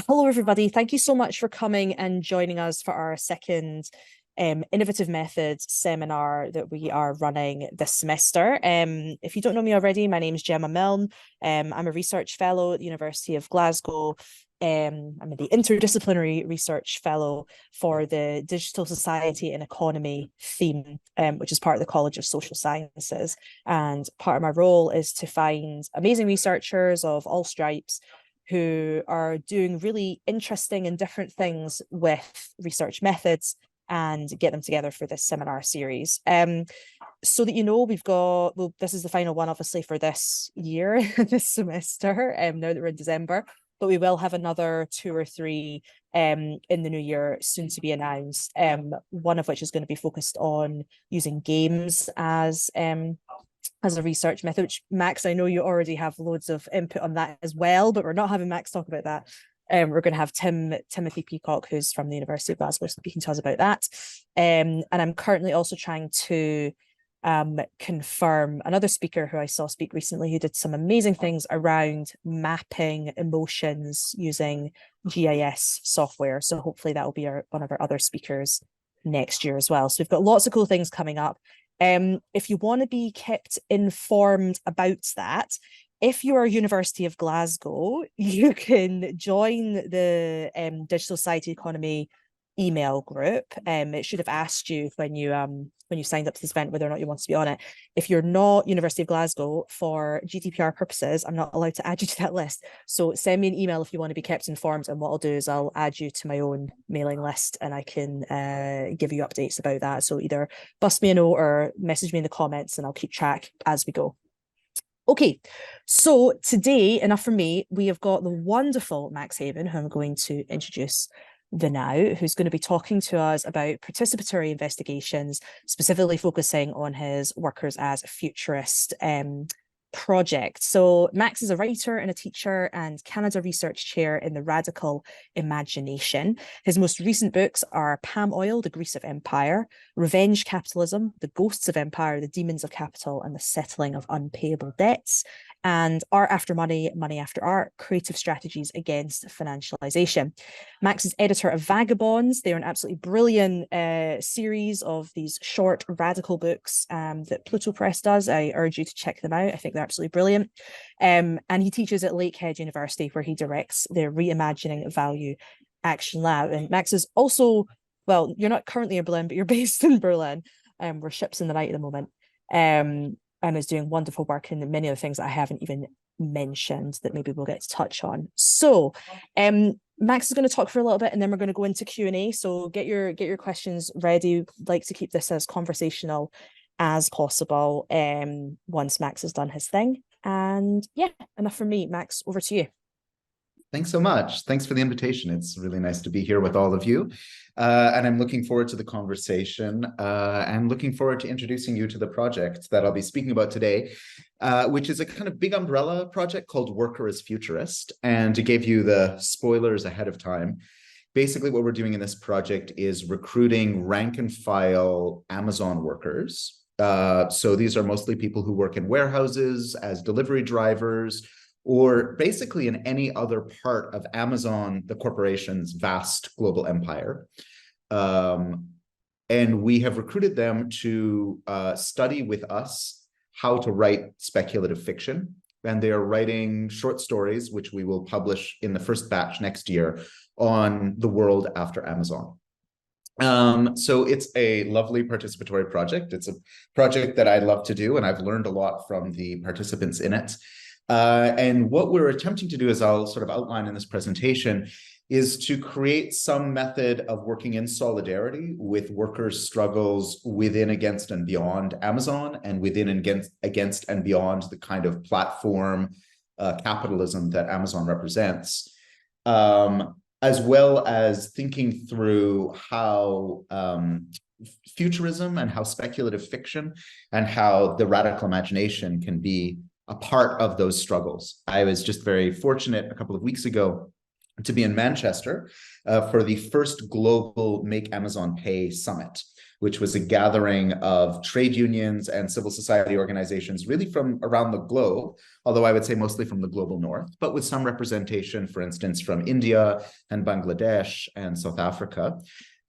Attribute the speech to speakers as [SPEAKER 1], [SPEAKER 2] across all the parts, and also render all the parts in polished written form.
[SPEAKER 1] Hello, everybody. Thank you so much for coming and joining us for our second Innovative Methods seminar that we are running this semester. If you don't know me already, my name is Gemma Milne. I'm a research fellow at the University of Glasgow. I'm the Interdisciplinary Research Fellow for the Digital Society and Economy theme, which is part of the College of Social Sciences. And part of my role is to find amazing researchers of all stripes who are doing really interesting and different things with research methods and get them together for this seminar series. So that you know, we've got, well, this is the final one, obviously, for this year, this semester, now that we're in December, but we will have another 2 or 3 in the new year, soon to be announced, one of which is going to be focused on using games as a research method, which, Max, I know you already have loads of input on that as well, but we're not having Max talk about that. We're going to have Timothy Peacock, who's from the University of Glasgow, speaking to us about that. And I'm currently also trying to confirm another speaker who I saw speak recently, who did some amazing things around mapping emotions using GIS software. So hopefully that will be one of our other speakers next year as well. So we've got lots of cool things coming up. If you want to be kept informed about that, if you are University of Glasgow, you can join the Digital Society Economy email group. It should have asked you when you signed up to this event whether or not you want to be on it. If you're not University of Glasgow, for GDPR purposes, I'm not allowed to add you to that list. So send me an email if you want to be kept informed, and what I'll do is I'll add you to my own mailing list and I can give you updates about that. So either bust me a note or message me in the comments and I'll keep track as we go. Okay, so today, enough from me, we have got the wonderful Max Haiven, who I'm going to introduce now, who's going to be talking to us about participatory investigations, specifically focusing on his Workers as Futurist project. So Max is a writer and a teacher and Canada Research Chair in the Radical Imagination. His most recent books are Palm Oil, The Grease of Empire, Revenge Capitalism, The Ghosts of Empire, The Demons of Capital, and The Settling of Unpayable Debts, and Art After Money, Money After Art, Creative Strategies Against Financialization. Max is editor of VAGABONDS. They're an absolutely brilliant series of these short radical books that Pluto Press does. I urge you to check them out. I think they're absolutely brilliant. And he teaches at Lakehead University, where he directs their ReImagining Value Action Lab. And Max is also, well, you're not currently in Berlin, but you're based in Berlin. We're ships in the night at the moment. And is doing wonderful work in many of the things that I haven't even mentioned that maybe we'll get to touch on. So Max is going to talk for a little bit and then we're going to go into Q&A. So get your questions ready. We'd like to keep this as conversational as possible once Max has done his thing. And yeah, enough from me. Max, over to you.
[SPEAKER 2] Thanks so much. Thanks for the invitation. It's really nice to be here with all of you. And I'm looking forward to the conversation. I'm looking forward to introducing you to the project that I'll be speaking about today, which is a kind of big umbrella project called Worker as Futurist. And to give you the spoilers ahead of time, basically what we're doing in this project is recruiting rank and file Amazon workers. So these are mostly people who work in warehouses as delivery drivers, or basically in any other part of Amazon, the corporation's vast global empire. And we have recruited them to study with us how to write speculative fiction. And they are writing short stories, which we will publish in the first batch next year, on the world after Amazon. So it's a lovely participatory project. It's a project that I love to do, and I've learned a lot from the participants in it. And what we're attempting to do, as I'll sort of outline in this presentation, is to create some method of working in solidarity with workers' struggles within, against, and beyond Amazon, and within and against and beyond the kind of platform capitalism that Amazon represents, as well as thinking through how futurism and how speculative fiction and how the radical imagination can be a part of those struggles. I was just very fortunate a couple of weeks ago to be in Manchester for the first global Make Amazon Pay Summit, which was a gathering of trade unions and civil society organizations, really from around the globe, although I would say mostly from the global north, but with some representation, for instance, from India and Bangladesh and South Africa,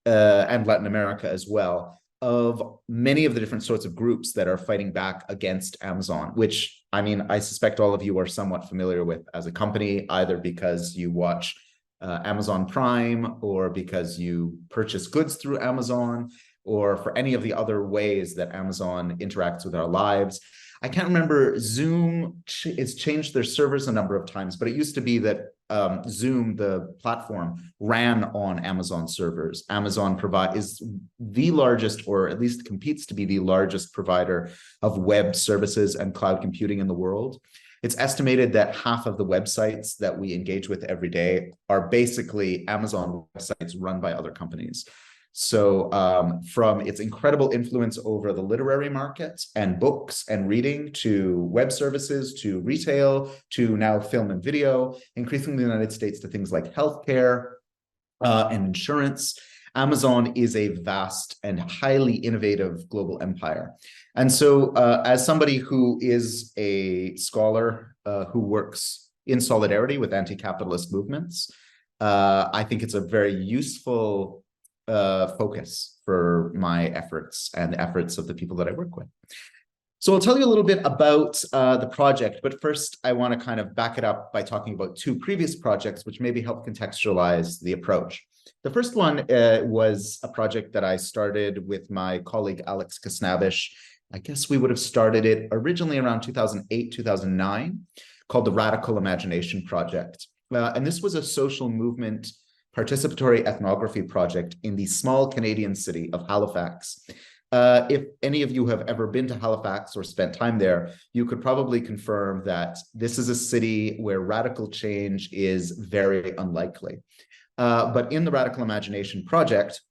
[SPEAKER 2] and Latin America as well, of many of the different sorts of groups that are fighting back against Amazon, which, I mean, I suspect all of you are somewhat familiar with as a company, either because you watch Amazon Prime, or because you purchase goods through Amazon, or for any of the other ways that Amazon interacts with our lives. I can't remember, Zoom has changed their servers a number of times, but it used to be that Zoom, the platform, ran on Amazon servers. Amazon is the largest, or at least competes to be the largest provider of web services and cloud computing in the world. It's estimated that half of the websites that we engage with every day are basically Amazon websites run by other companies. So from its incredible influence over the literary market and books and reading, to web services, to retail, to now film and video, increasingly in the United States to things like healthcare and insurance, Amazon is a vast and highly innovative global empire. And so as somebody who is a scholar who works in solidarity with anti-capitalist movements, I think it's a very useful focus for my efforts and the efforts of the people that I work with. So I'll tell you a little bit about the project, but first I want to kind of back it up by talking about two previous projects, which maybe help contextualize the approach. The first one was a project that I started with my colleague Alex Kasnabish. I guess we would have started it originally around 2008, 2009, called the Radical Imagination Project. And this was a social movement participatory ethnography project in the small Canadian city of Halifax. If any of you have ever been to Halifax or spent time there, you could probably confirm that this is a city where radical change is very unlikely. But in the Radical Imagination Project,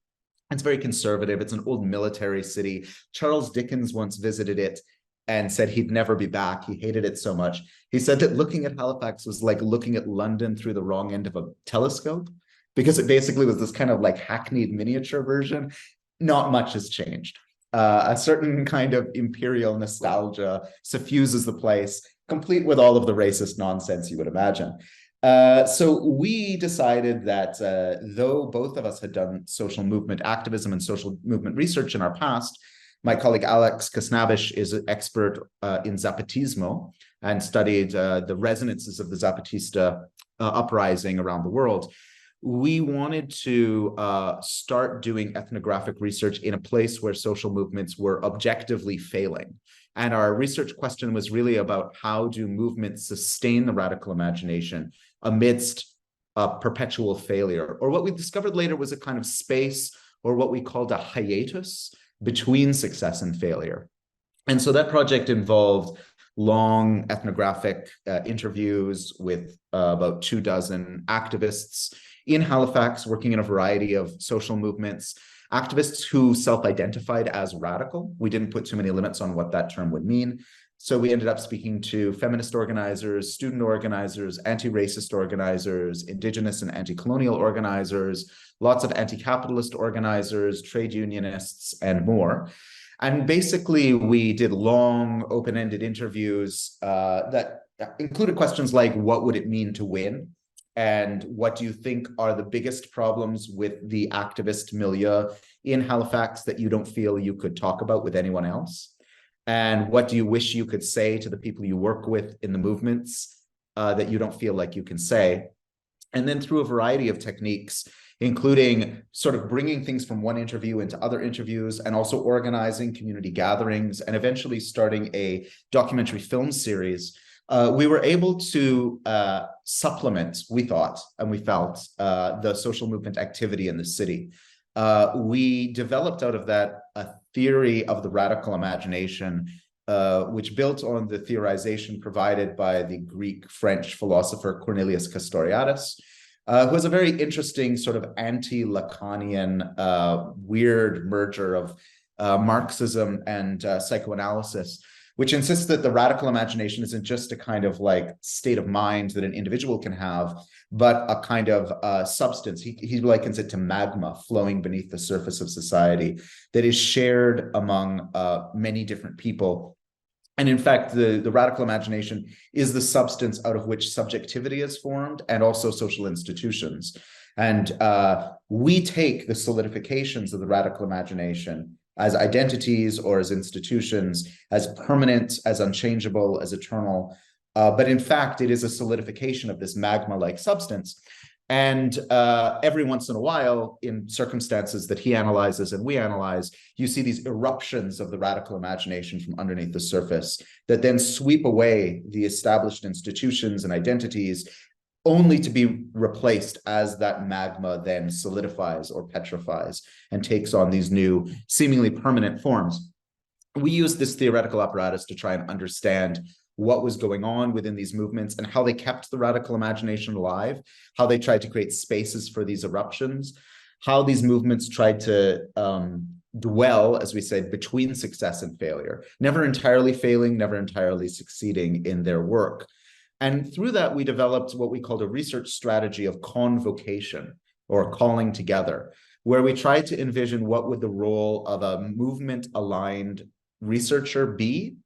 [SPEAKER 2] it's very conservative. It's an old military city. Charles Dickens once visited it and said he'd never be back. He hated it so much. He said that looking at Halifax was like looking at London through the wrong end of a telescope, because it basically was this kind of like hackneyed miniature version. Not much has changed. A certain kind of imperial nostalgia suffuses the place, complete with all of the racist nonsense you would imagine. So we decided that though both of us had done social movement activism and social movement research in our past, my colleague Alex Kasnabish is an expert in Zapatismo and studied the resonances of the Zapatista uprising around the world. We wanted to start doing ethnographic research in a place where social movements were objectively failing. And our research question was really about how do movements sustain the radical imagination amidst perpetual failure, or what we discovered later was a kind of space, or what we called a hiatus between success and failure. And so that project involved long ethnographic interviews with about 24 activists in Halifax, working in a variety of social movements, activists who self-identified as radical. We didn't put too many limits on what that term would mean. So we ended up speaking to feminist organizers, student organizers, anti-racist organizers, indigenous and anti-colonial organizers, lots of anti-capitalist organizers, trade unionists, and more. And basically, we did long, open-ended interviews that included questions like, what would it mean to win? And what do you think are the biggest problems with the activist milieu in Halifax that you don't feel you could talk about with anyone else? And what do you wish you could say to the people you work with in the movements that you don't feel like you can say? And then through a variety of techniques, including sort of bringing things from one interview into other interviews, and also organizing community gatherings, and eventually starting a documentary film series, we were able to supplement, we thought, and we felt, the social movement activity in the city. We developed out of that a theory of the radical imagination, which built on the theorization provided by the Greek-French philosopher Cornelius Castoriadis, who has a very interesting sort of anti-Lacanian weird merger of Marxism and psychoanalysis. which insists that the radical imagination isn't just a kind of like state of mind that an individual can have, but a kind of substance. He likens it to magma flowing beneath the surface of society that is shared among many different people. And in fact, the radical imagination is the substance out of which subjectivity is formed and also social institutions. And we take the solidifications of the radical imagination as identities or as institutions, as permanent, as unchangeable, as eternal. But in fact, it is a solidification of this magma-like substance. And every once in a while, in circumstances that he analyzes and we analyze, you see these eruptions of the radical imagination from underneath the surface that then sweep away the established institutions and identities, only to be replaced as that magma then solidifies or petrifies and takes on these new, seemingly permanent forms. We use this theoretical apparatus to try and understand what was going on within these movements and how they kept the radical imagination alive, how they tried to create spaces for these eruptions, how these movements tried to dwell, as we said, between success and failure, never entirely failing, never entirely succeeding in their work. And through that, we developed what we called a research strategy of convocation, or calling together, where we tried to envision what would the role of a movement-aligned researcher be,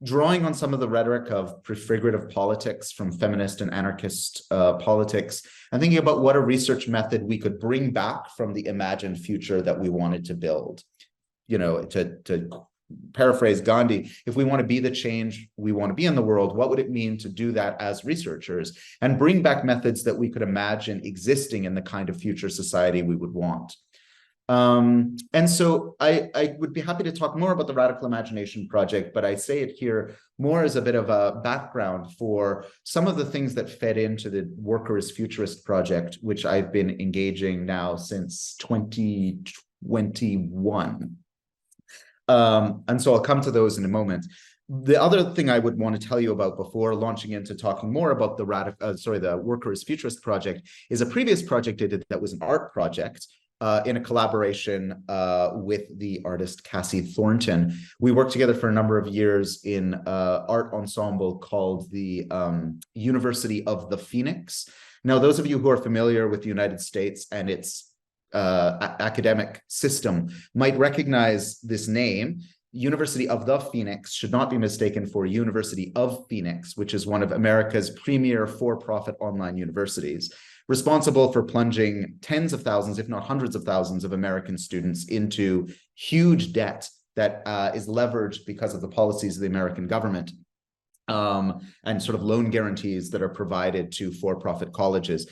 [SPEAKER 2] drawing on some of the rhetoric of prefigurative politics from feminist and anarchist politics, and thinking about what a research method we could bring back from the imagined future that we wanted to build. You know, to paraphrase Gandhi, if we want to be the change we want to be in the world, what would it mean to do that as researchers and bring back methods that we could imagine existing in the kind of future society we would want? And so I would be happy to talk more about the Radical Imagination Project, but I say it here more as a bit of a background for some of the things that fed into the Workers Futurist project, which I've been engaging now since 2021. And so I'll come to those in a moment. The other thing I would want to tell you about before launching into talking more about the the Workers Futurist project is a previous project I did that was an art project. In a collaboration with the artist Cassie Thornton. We worked together for a number of years in an art ensemble called the University of the Phoenix. Now, those of you who are familiar with the United States and its academic system might recognize this name. University of the Phoenix should not be mistaken for University of Phoenix, which is one of America's premier for-profit online universities, responsible for plunging tens of thousands, if not hundreds of thousands of American students into huge debt that is leveraged because of the policies of the American government and sort of loan guarantees that are provided to for-profit colleges.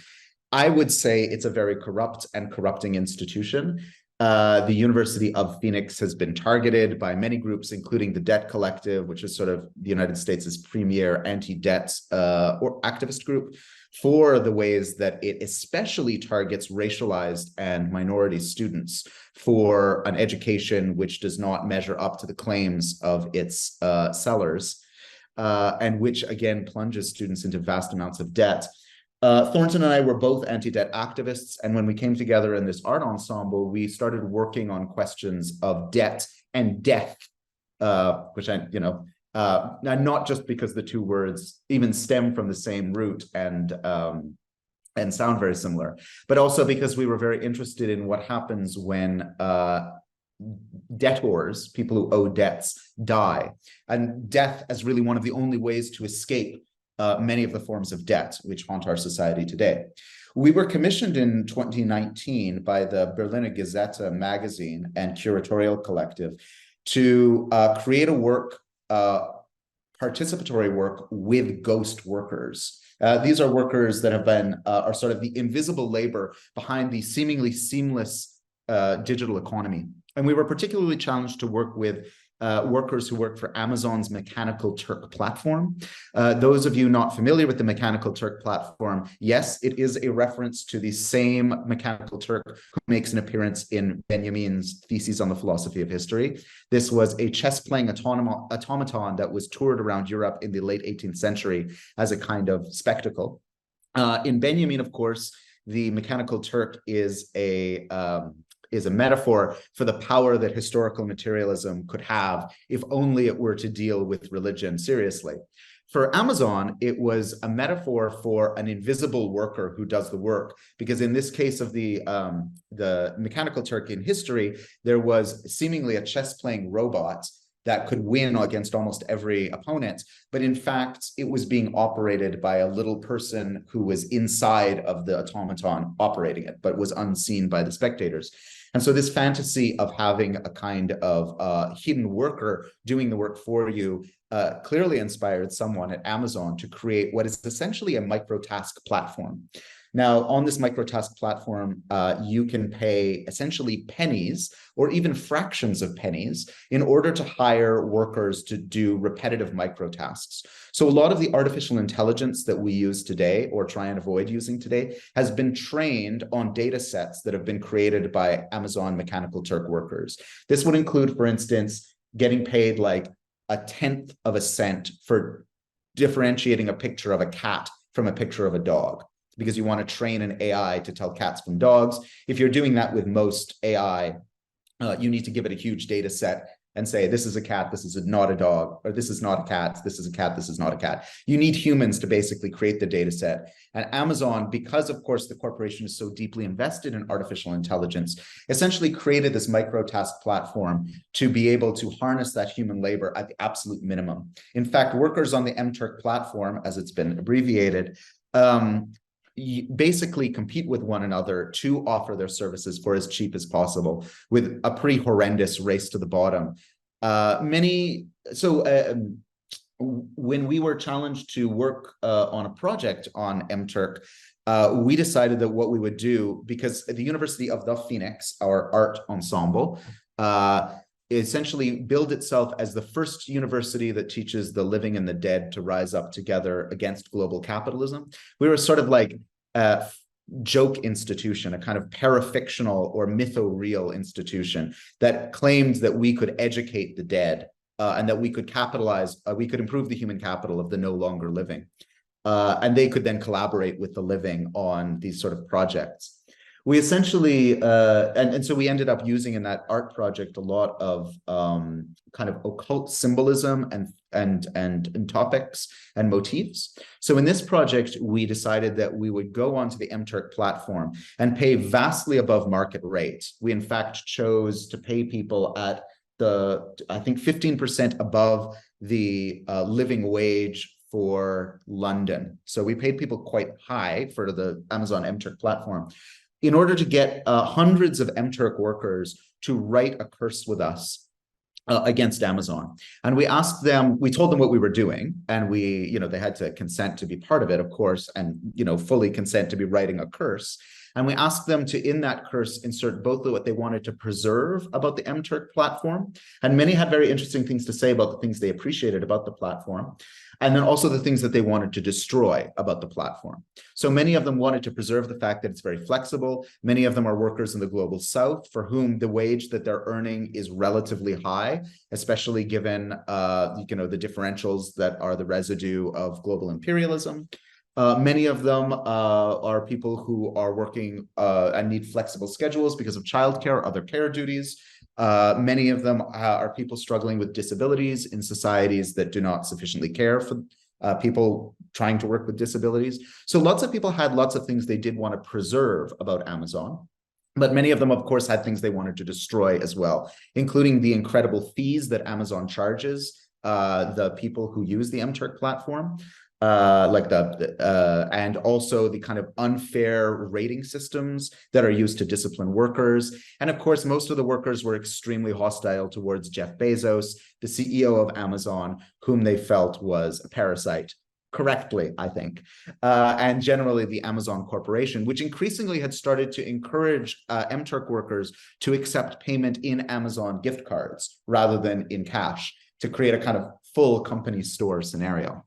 [SPEAKER 2] I would say it's a very corrupt and corrupting institution. The University of Phoenix has been targeted by many groups, including the Debt Collective, which is sort of the United States' premier anti-debt or activist group, for the ways that it especially targets racialized and minority students for an education which does not measure up to the claims of its sellers, and which again plunges students into vast amounts of debt. Thornton and I were both anti-debt activists, and when we came together in this art ensemble, we started working on questions of debt and death, which not just because the two words even stem from the same root and sound very similar, but also because we were very interested in what happens when debtors, people who owe debts, die, and death as really one of the only ways to escape many of the forms of debt which haunt our society today. We were commissioned in 2019 by the Berliner Gazette magazine and curatorial collective to create a work, participatory work with ghost workers. These are workers that have been, are sort of the invisible labor behind the seemingly seamless digital economy. And we were particularly challenged to work with workers who work for Amazon's Mechanical Turk platform. Those of you not familiar with the Mechanical Turk platform, yes, it is a reference to the same Mechanical Turk who makes an appearance in Benjamin's Theses on the Philosophy of History. This was a chess-playing automaton that was toured around Europe in the late 18th century as a kind of spectacle. In Benjamin, of course, the Mechanical Turk is a is a metaphor for the power that historical materialism could have if only it were to deal with religion seriously. For Amazon, it was a metaphor for an invisible worker who does the work, because in this case of the mechanical Turk in history, there was seemingly a chess-playing robot that could win against almost every opponent. But in fact, it was being operated by a little person who was inside of the automaton operating it, but was unseen by the spectators. And so this fantasy of having a kind of hidden worker doing the work for you clearly inspired someone at Amazon to create what is essentially a microtask platform. Now, on this microtask platform, you can pay essentially pennies or even fractions of pennies in order to hire workers to do repetitive microtasks. So a lot of the artificial intelligence that we use today or try and avoid using today has been trained on data sets that have been created by Amazon Mechanical Turk workers. This would include, for instance, getting paid like 1/10 of a cent for differentiating a picture of a cat from a picture of a dog, because you want to train an AI to tell cats from dogs. If you're doing that with most AI, you need to give it a huge data set and say, this is a cat, this is not a dog, or this is not a cat, this is a cat, this is not a cat. You need humans to basically create the data set. And Amazon, because of course the corporation is so deeply invested in artificial intelligence, essentially created this microtask platform to be able to harness that human labor at the absolute minimum. In fact, workers on the MTurk platform, as it's been abbreviated, basically compete with one another to offer their services for as cheap as possible, with a pretty horrendous race to the bottom. When we were challenged to work on a project on MTurk, we decided that what we would do, because at the University of the Phoenix, our art ensemble, essentially build itself as the first university that teaches the living and the dead to rise up together against global capitalism. We were sort of like a joke institution, a kind of parafictional or mytho-real institution that claimed that we could educate the dead and that we could capitalize, we could improve the human capital of the no longer living. And they could then collaborate with the living on these sort of projects. We essentially, and so we ended up using in that art project a lot of kind of occult symbolism and topics and motifs. So in this project, we decided that we would go onto the MTurk platform and pay vastly above market rate. We in fact chose to pay people at I think 15% above the living wage for London. So we paid people quite high for the Amazon MTurk platform in order to get hundreds of MTurk workers to write a curse with us against Amazon. And we asked them, we told them what we were doing, and they had to consent to be part of it, of course, and, fully consent to be writing a curse. And we asked them to, in that curse, insert both what they wanted to preserve about the MTurk platform. And many had very interesting things to say about the things they appreciated about the platform. And then also the things that they wanted to destroy about the platform. So many of them wanted to preserve the fact that it's very flexible. Many of them are workers in the global south for whom the wage that they're earning is relatively high, especially given the differentials that are the residue of global imperialism. Many of them are people who are working and need flexible schedules because of childcare or other care duties. Many of them are people struggling with disabilities in societies that do not sufficiently care for people trying to work with disabilities. So lots of people had lots of things they did want to preserve about Amazon. But many of them, of course, had things they wanted to destroy as well, including the incredible fees that Amazon charges the people who use the MTurk platform. And also the kind of unfair rating systems that are used to discipline workers. And of course, most of the workers were extremely hostile towards Jeff Bezos, the CEO of Amazon, whom they felt was a parasite. Correctly, I think. And generally the Amazon Corporation, which increasingly had started to encourage MTurk workers to accept payment in Amazon gift cards rather than in cash, to create a kind of full company store scenario.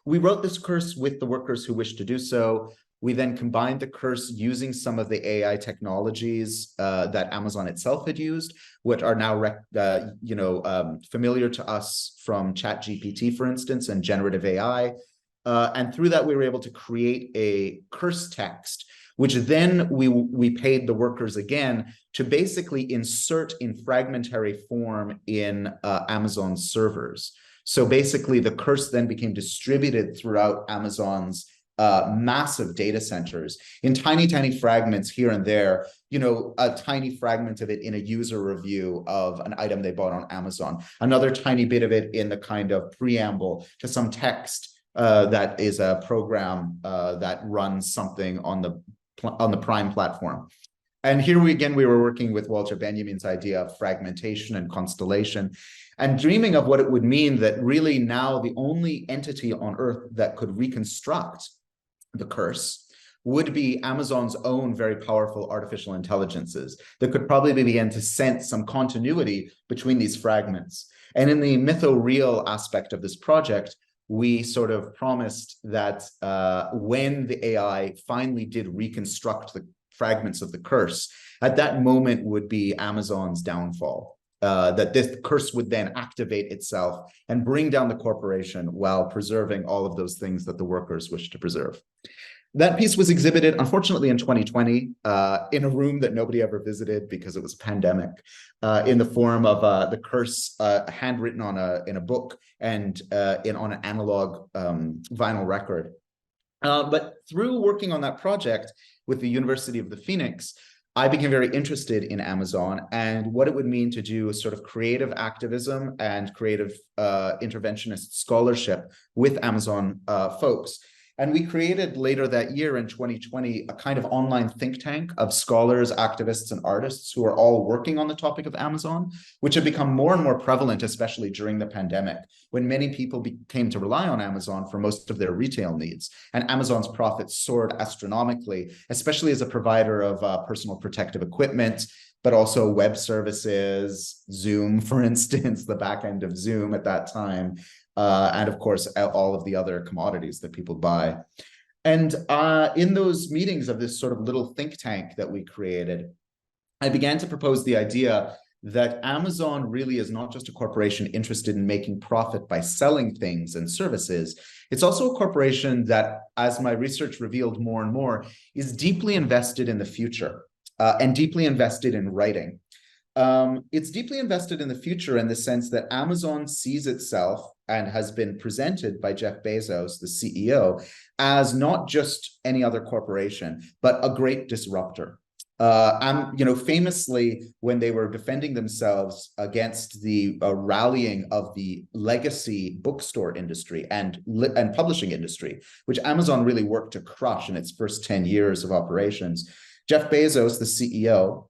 [SPEAKER 2] We wrote this curse with the workers who wished to do so. We then combined the curse using some of the AI technologies that Amazon itself had used, which are now familiar to us from ChatGPT, for instance, and generative AI. And through that, we were able to create a curse text, which then we paid the workers again to basically insert in fragmentary form in Amazon's servers. So basically, the curse then became distributed throughout Amazon's massive data centers in tiny, tiny fragments here and there, a tiny fragment of it in a user review of an item they bought on Amazon, another tiny bit of it in the kind of preamble to some text that is a program that runs something on the Prime platform. And here we were working with Walter Benjamin's idea of fragmentation and constellation, and dreaming of what it would mean that really now the only entity on Earth that could reconstruct the curse would be Amazon's own very powerful artificial intelligences that could probably begin to sense some continuity between these fragments. And in the mytho-real aspect of this project, we sort of promised that when the AI finally did reconstruct the fragments of the curse, at that moment would be Amazon's downfall. That this curse would then activate itself and bring down the corporation while preserving all of those things that the workers wish to preserve. That piece was exhibited, unfortunately, in 2020 in a room that nobody ever visited because it was a pandemic, in the form of the curse handwritten in a book and on an analog vinyl record. But through working on that project with the University of the Phoenix, I became very interested in Amazon and what it would mean to do a sort of creative activism and creative interventionist scholarship with Amazon folks. And we created later that year in 2020 a kind of online think tank of scholars, activists, and artists who are all working on the topic of Amazon, which have become more and more prevalent, especially during the pandemic, when many people came to rely on Amazon for most of their retail needs. And Amazon's profits soared astronomically, especially as a provider of personal protective equipment, but also web services, Zoom, for instance, the back end of Zoom at that time, and of course, all of the other commodities that people buy. And in those meetings of this sort of little think tank that we created, I began to propose the idea that Amazon really is not just a corporation interested in making profit by selling things and services. It's also a corporation that, as my research revealed more and more, is deeply invested in the future and deeply invested in writing. It's deeply invested in the future in the sense that Amazon sees itself and has been presented by Jeff Bezos, the CEO, as not just any other corporation, but a great disruptor. Famously, when they were defending themselves against the rallying of the legacy bookstore industry and publishing industry, which Amazon really worked to crush in its first 10 years of operations, Jeff Bezos, the CEO,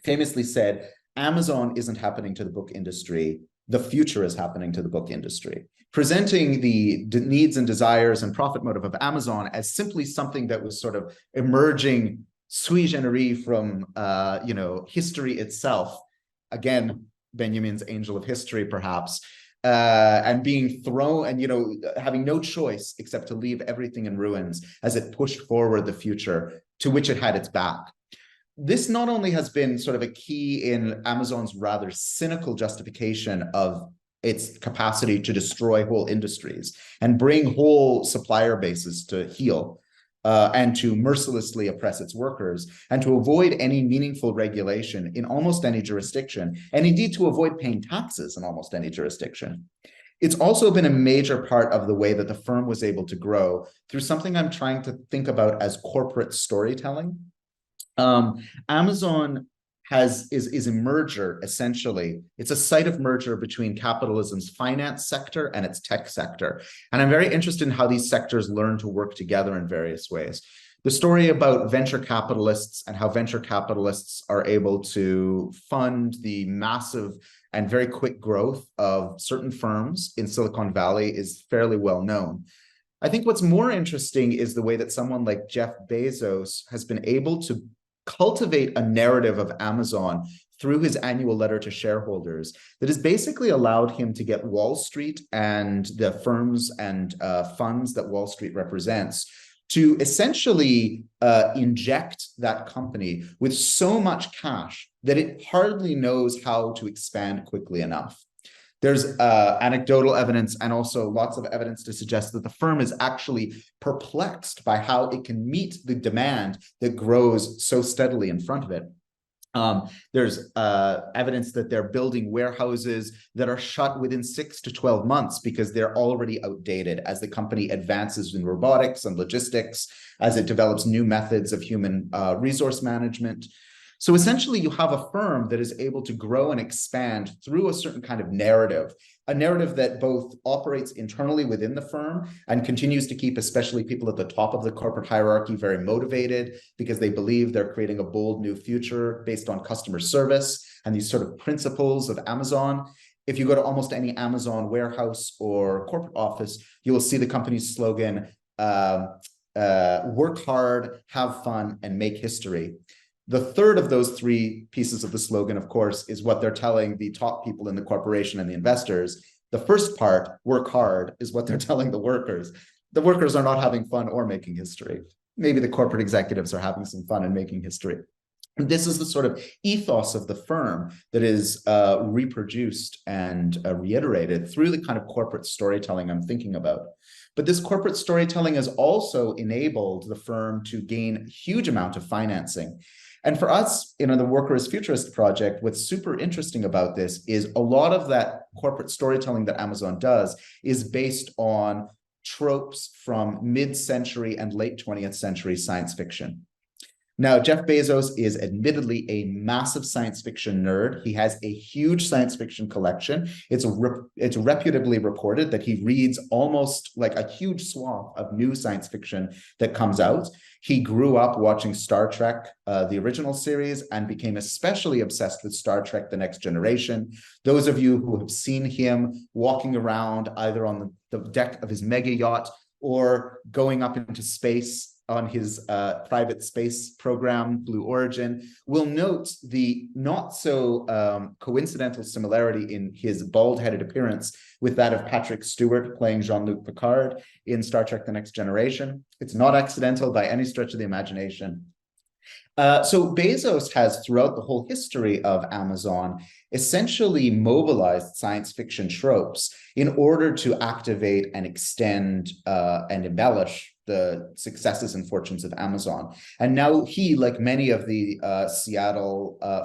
[SPEAKER 2] famously said, Amazon isn't happening to the book industry. The future is happening to the book industry, presenting the needs and desires and profit motive of Amazon as simply something that was sort of emerging sui generis from, history itself. Again, Benjamin's angel of history, perhaps, and being thrown and, having no choice except to leave everything in ruins as it pushed forward the future to which it had its back. This not only has been sort of a key in Amazon's rather cynical justification of its capacity to destroy whole industries and bring whole supplier bases to heel and to mercilessly oppress its workers and to avoid any meaningful regulation in almost any jurisdiction, and indeed to avoid paying taxes in almost any jurisdiction. It's also been a major part of the way that the firm was able to grow through something I'm trying to think about as corporate storytelling. Amazon is a merger, essentially. It's a site of merger between capitalism's finance sector and its tech sector. And I'm very interested in how these sectors learn to work together in various ways. The story about venture capitalists and how venture capitalists are able to fund the massive and very quick growth of certain firms in Silicon Valley is fairly well known. I think what's more interesting is the way that someone like Jeff Bezos has been able to cultivate a narrative of Amazon through his annual letter to shareholders that has basically allowed him to get Wall Street and the firms and funds that Wall Street represents to essentially inject that company with so much cash that it hardly knows how to expand quickly enough. There's anecdotal evidence and also lots of evidence to suggest that the firm is actually perplexed by how it can meet the demand that grows so steadily in front of it. There's evidence that they're building warehouses that are shut within 6 to 12 months because they're already outdated as the company advances in robotics and logistics, as it develops new methods of human resource management. So essentially, you have a firm that is able to grow and expand through a certain kind of narrative, a narrative that both operates internally within the firm and continues to keep especially people at the top of the corporate hierarchy very motivated because they believe they're creating a bold new future based on customer service and these sort of principles of Amazon. If you go to almost any Amazon warehouse or corporate office, you will see the company's slogan, work hard, have fun, and make history. The third of those three pieces of the slogan, of course, is what they're telling the top people in the corporation and the investors. The first part, work hard, is what they're telling the workers. The workers are not having fun or making history. Maybe the corporate executives are having some fun and making history. And this is the sort of ethos of the firm that is reproduced and reiterated through the kind of corporate storytelling I'm thinking about. But this corporate storytelling has also enabled the firm to gain a huge amount of financing. And for us, the Worker as Futurist project, what's super interesting about this is a lot of that corporate storytelling that Amazon does is based on tropes from mid-century and late 20th century science fiction. Now, Jeff Bezos is admittedly a massive science fiction nerd. He has a huge science fiction collection. It's reputably reported that he reads almost like a huge swath of new science fiction that comes out. He grew up watching Star Trek, the original series, and became especially obsessed with Star Trek: The Next Generation. Those of you who have seen him walking around either on the deck of his mega yacht or going up into space on his private space program, Blue Origin, will note the not so coincidental similarity in his bald-headed appearance with that of Patrick Stewart playing Jean-Luc Picard in Star Trek: The Next Generation. It's not accidental by any stretch of the imagination. So Bezos has, throughout the whole history of Amazon, essentially mobilized science fiction tropes in order to activate and extend and embellish the successes and fortunes of Amazon. And now he, like many of the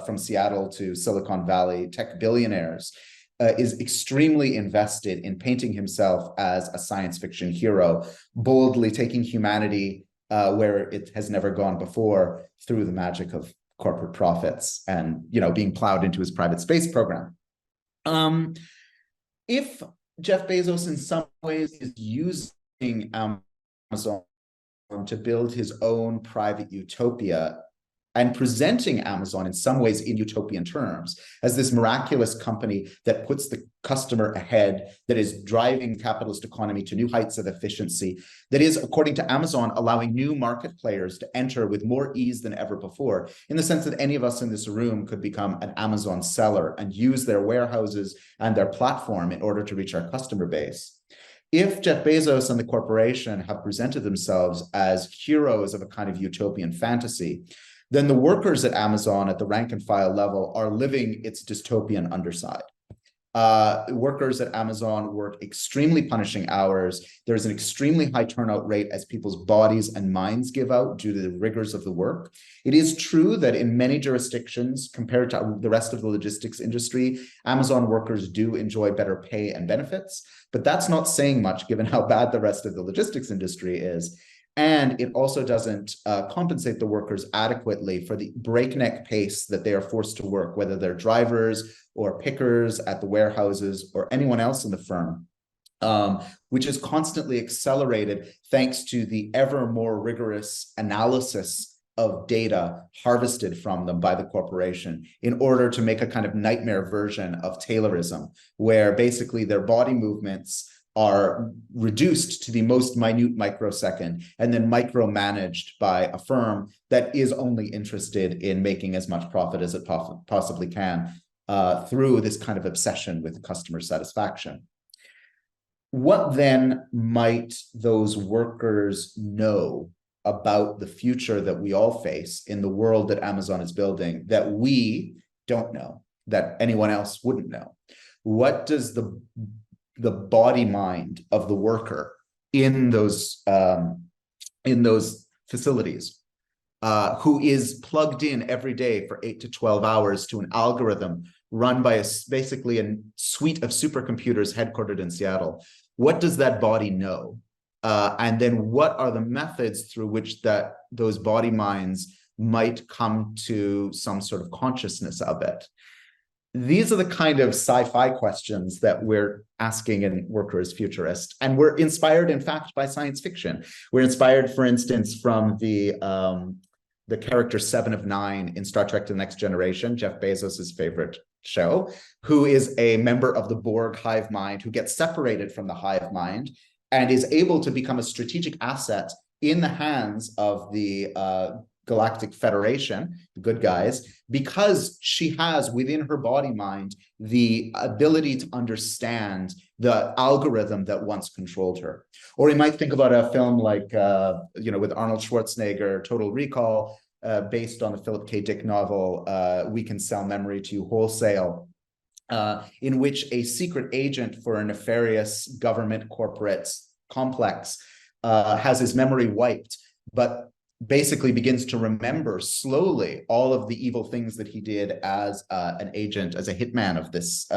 [SPEAKER 2] from Seattle to Silicon Valley tech billionaires, is extremely invested in painting himself as a science fiction hero, boldly taking humanity where it has never gone before through the magic of corporate profits and, being plowed into his private space program. If Jeff Bezos in some ways is using Amazon to build his own private utopia and presenting Amazon in some ways in utopian terms as this miraculous company that puts the customer ahead, that is driving the capitalist economy to new heights of efficiency, that is, according to Amazon, allowing new market players to enter with more ease than ever before, in the sense that any of us in this room could become an Amazon seller and use their warehouses and their platform in order to reach our customer base. If Jeff Bezos and the corporation have presented themselves as heroes of a kind of utopian fantasy, then the workers at Amazon at the rank and file level are living its dystopian underside. Workers at Amazon work extremely punishing hours. There's an extremely high turnout rate as people's bodies and minds give out due to the rigors of the work. It is true that in many jurisdictions, compared to the rest of the logistics industry, Amazon workers do enjoy better pay and benefits, but that's not saying much given how bad the rest of the logistics industry is. And it also doesn't compensate the workers adequately for the breakneck pace that they are forced to work, whether they're drivers or pickers at the warehouses or anyone else in the firm, which is constantly accelerated thanks to the ever more rigorous analysis of data harvested from them by the corporation in order to make a kind of nightmare version of Taylorism, where basically their body movements are reduced to the most minute microsecond and then micromanaged by a firm that is only interested in making as much profit as it possibly can through this kind of obsession with customer satisfaction. What then might those workers know about the future that we all face in the world that Amazon is building that we don't know, that anyone else wouldn't know? what does the body mind of the worker in those facilities, who is plugged in every day for 8 to 12 hours to an algorithm run by basically a suite of supercomputers headquartered in Seattle. What does that body know? And then what are the methods through which those body minds might come to some sort of consciousness of it? These are the kind of sci-fi questions that we're asking in Worker as Futurist. And we're inspired, in fact, by science fiction. We're inspired, for instance, from the character 7 of 9 in Star Trek: The Next Generation, Jeff Bezos' favorite show, who is a member of the Borg hive mind who gets separated from the hive mind and is able to become a strategic asset in the hands of the Galactic Federation, the good guys, because she has within her body mind the ability to understand the algorithm that once controlled her. Or you might think about a film like, with Arnold Schwarzenegger, Total Recall, based on the Philip K. Dick novel, We Can Sell Memory to You Wholesale, in which a secret agent for a nefarious government corporate complex has his memory wiped, but basically begins to remember slowly all of the evil things that he did as an agent, as a hitman of this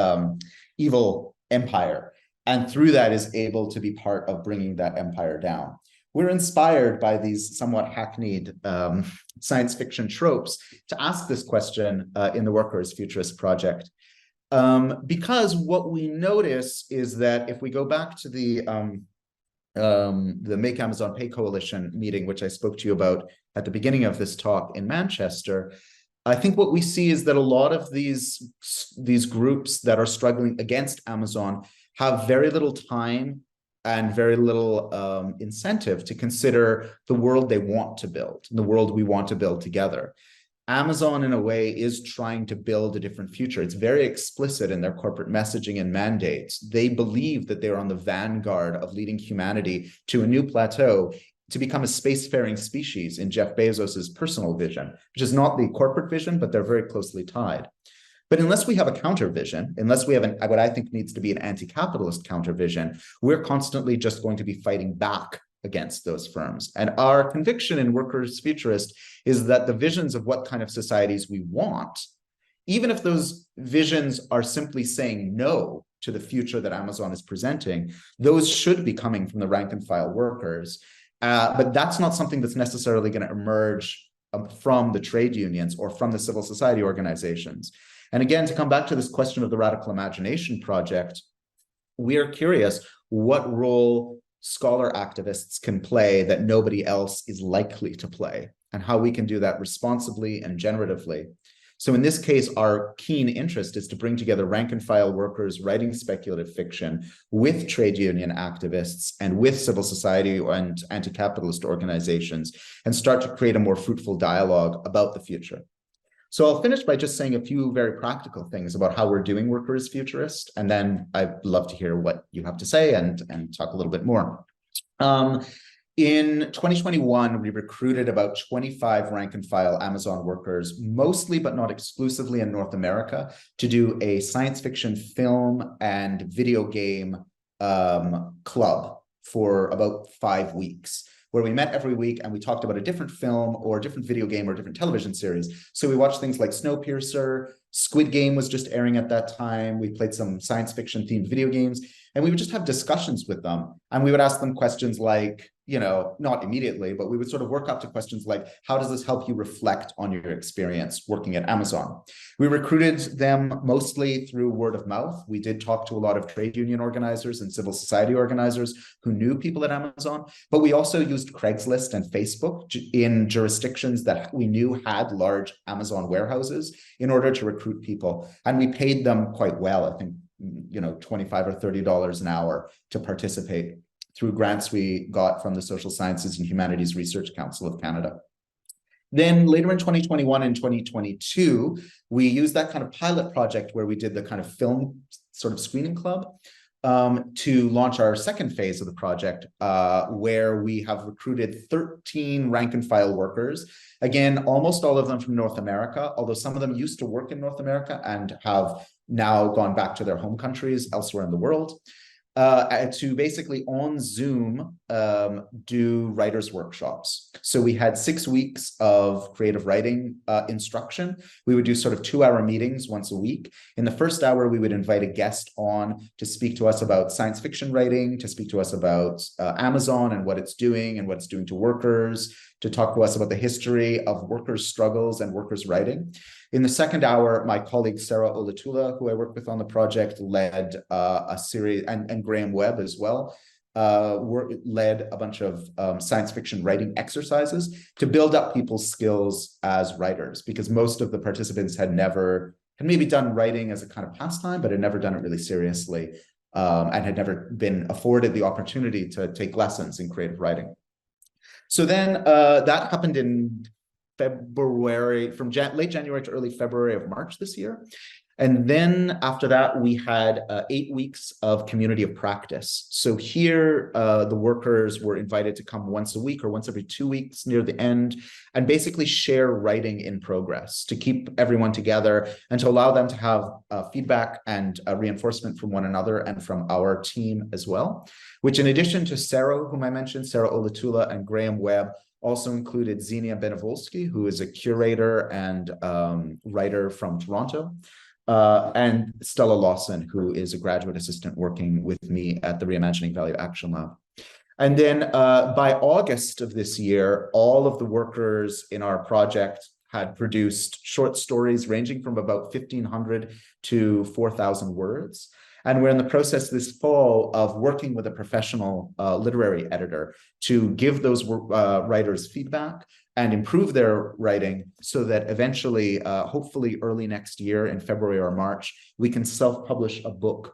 [SPEAKER 2] evil empire. And through that is able to be part of bringing that empire down. We're inspired by these somewhat hackneyed science fiction tropes to ask this question in the Worker as Futurist project. Because what we notice is that if we go back to the Make Amazon Pay Coalition meeting, which I spoke to you about at the beginning of this talk in Manchester, I think what we see is that a lot of these groups that are struggling against Amazon have very little time and very little incentive to consider the world they want to build, the world we want to build together. Amazon, in a way, is trying to build a different future. It's very explicit in their corporate messaging and mandates. They believe that they're on the vanguard of leading humanity to a new plateau to become a spacefaring species in Jeff Bezos's personal vision, which is not the corporate vision, but they're very closely tied. But unless we have a counter vision, unless we have what I think needs to be an anti-capitalist counter vision, we're constantly just going to be fighting back against those firms. And our conviction in Workers Futurist is that the visions of what kind of societies we want, even if those visions are simply saying no to the future that Amazon is presenting, those should be coming from the rank and file workers. But that's not something that's necessarily going to emerge from the trade unions or from the civil society organizations. And again, to come back to this question of the Radical Imagination Project, we are curious what role scholar activists can play that nobody else is likely to play, and how we can do that responsibly and generatively. So in this case, our keen interest is to bring together rank and file workers writing speculative fiction with trade union activists and with civil society and anti-capitalist organizations, and start to create a more fruitful dialogue about the future. So I'll finish by just saying a few very practical things about how we're doing Worker as Futurist, and then I'd love to hear what you have to say and talk a little bit more. In 2021, we recruited about 25 rank and file Amazon workers, mostly but not exclusively in North America, to do a science fiction film and video game club for about 5 weeks, where we met every week and we talked about a different film or a different video game or a different television series. So we watched things like Snowpiercer, Squid Game was just airing at that time. We played some science fiction themed video games, and we would just have discussions with them. And we would ask them questions like, not immediately, but we would sort of work up to questions like, how does this help you reflect on your experience working at Amazon? We recruited them mostly through word of mouth. We did talk to a lot of trade union organizers and civil society organizers who knew people at Amazon, but we also used Craigslist and Facebook in jurisdictions that we knew had large Amazon warehouses in order to recruit people. And we paid them quite well, I think, $25 or $30 an hour to participate through grants we got from the Social Sciences and Humanities Research Council of Canada. Then later in 2021 and 2022, we used that kind of pilot project where we did the kind of film sort of screening club to launch our second phase of the project, where we have recruited 13 rank and file workers. Again, almost all of them from North America, although some of them used to work in North America and have now gone back to their home countries elsewhere in the world, to basically on Zoom do writers' workshops. So we had 6 weeks of creative writing instruction. We would do sort of 2-hour meetings once a week. In the first hour, we would invite a guest on to speak to us about science fiction writing, to speak to us about Amazon and what it's doing and what it's doing to workers, to talk to us about the history of workers' struggles and workers' writing. In the second hour, my colleague Sarah Olatula, who I work with on the project, led a series, and Graham Webb as well, led a bunch of science fiction writing exercises to build up people's skills as writers, because most of the participants had maybe done writing as a kind of pastime, but had never done it really seriously, and had never been afforded the opportunity to take lessons in creative writing. So then that happened in February, from late January to early February of March this year. And then after that, we had 8 weeks of community of practice. So here, the workers were invited to come once a week or once every 2 weeks near the end and basically share writing in progress to keep everyone together and to allow them to have feedback and reinforcement from one another and from our team as well, which in addition to Sarah, whom I mentioned, Sarah Olatula and Graham Webb, also included Xenia Benevolsky, who is a curator and writer from Toronto, and Stella Lawson, who is a graduate assistant working with me at the ReImagining Value Action Lab. And then by August of this year, all of the workers in our project had produced short stories ranging from about 1,500 to 4,000 words. And we're in the process this fall of working with a professional literary editor to give those writers feedback and improve their writing so that eventually, hopefully early next year in February or March, we can self-publish a book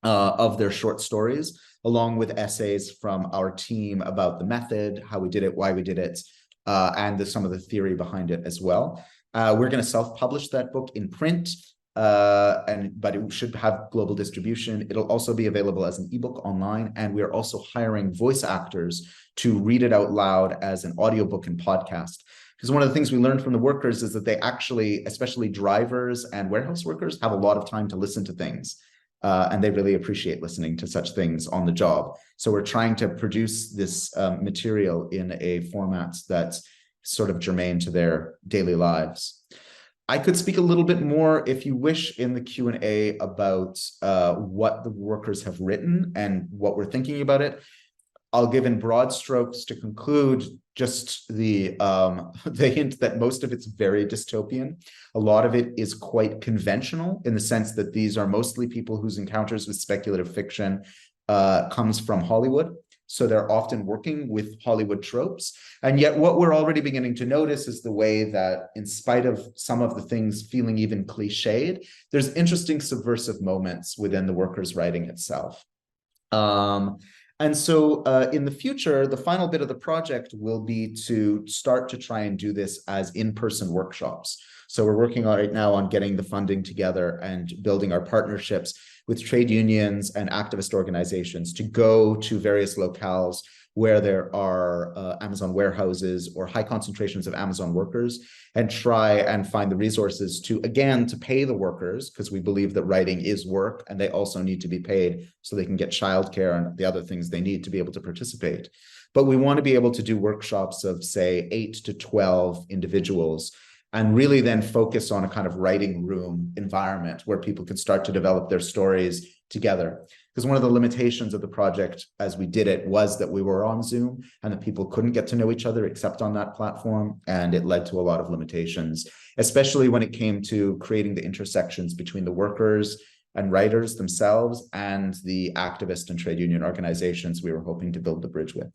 [SPEAKER 2] of their short stories, along with essays from our team about the method, how we did it, why we did it, and some of the theory behind it as well. We're going to self-publish that book in print, but it should have global distribution. It'll also be available as an ebook online, and we are also hiring voice actors to read it out loud as an audiobook and podcast. Because one of the things we learned from the workers is that they actually, especially drivers and warehouse workers, have a lot of time to listen to things, and they really appreciate listening to such things on the job. So we're trying to produce this material in a format that's sort of germane to their daily lives. I could speak a little bit more, if you wish, in the Q&A about what the workers have written and what we're thinking about it. I'll give in broad strokes to conclude just the hint that most of it's very dystopian. A lot of it is quite conventional in the sense that these are mostly people whose encounters with speculative fiction comes from Hollywood. So they're often working with Hollywood tropes. And yet what we're already beginning to notice is the way that, in spite of some of the things feeling even cliched, there's interesting subversive moments within the workers' writing itself. And so in the future, the final bit of the project will be to start to try and do this as in-person workshops. So we're working right now on getting the funding together and building our partnerships with trade unions and activist organizations to go to various locales where there are Amazon warehouses or high concentrations of Amazon workers, and try and find the resources to, again, to pay the workers, because we believe that writing is work and they also need to be paid so they can get childcare and the other things they need to be able to participate. But we want to be able to do workshops of, say, 8 to 12 individuals, and really then focus on a kind of writing room environment where people can start to develop their stories together. Because one of the limitations of the project as we did it was that we were on Zoom and that people couldn't get to know each other except on that platform. And it led to a lot of limitations, especially when it came to creating the intersections between the workers and writers themselves and the activist and trade union organizations we were hoping to build the bridge with.